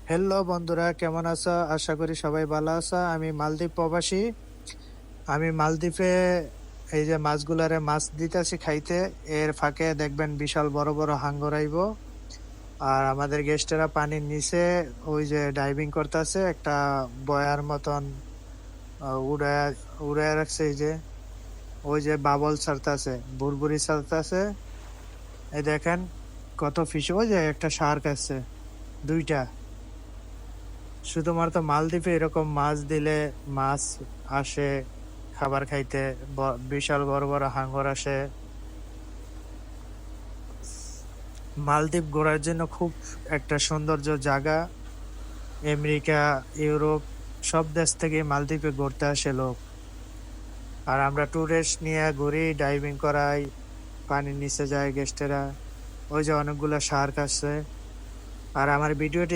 Hello বন্ধুরা, কেমন আছো? আশা করি সবাই ভালো আছো। আমি মালদ্বীপ প্রবাসী। আমি মালদ্বীপে এই যে মাছগুলারে মাছ দিতেছি খাইতে। এর ফাঁকে দেখবেন বিশাল বড় বড় হাঙ্গর আইবো। আর আমাদের গেস্টেরা পানির নিচে ওই যে ডাইভিং করতেছে একটা বয়ার মতন উড়ায় উড়ায় রাখছে। এই যে ওই যে বাবল ছাড়তাছে, বুরবুরি ছাড়তাছে। এই দেখেন কত ফিশ। ওই যে একটা শার্ক আছে, দুইটা। শুধুমাত্র মালদ্বীপে এরকম মাছ দিলে মাছ আসে খাবার খাইতে। বিশাল বড় বড় হাঙর আসে। মালদ্বীপ ঘোরার জন্য খুব একটা সৌন্দর্য জায়গা। আমেরিকা, ইউরোপ সব দেশ থেকে মালদ্বীপে ঘুরতে আসে লোক। আর আমরা টুরিস্ট নিয়ে ঘুরি, ডাইভিং করাই, পানির নিচে যায় গেস্টেরা। ওই যে অনেকগুলো শার্ক আছে। আর আমার ভিডিওটি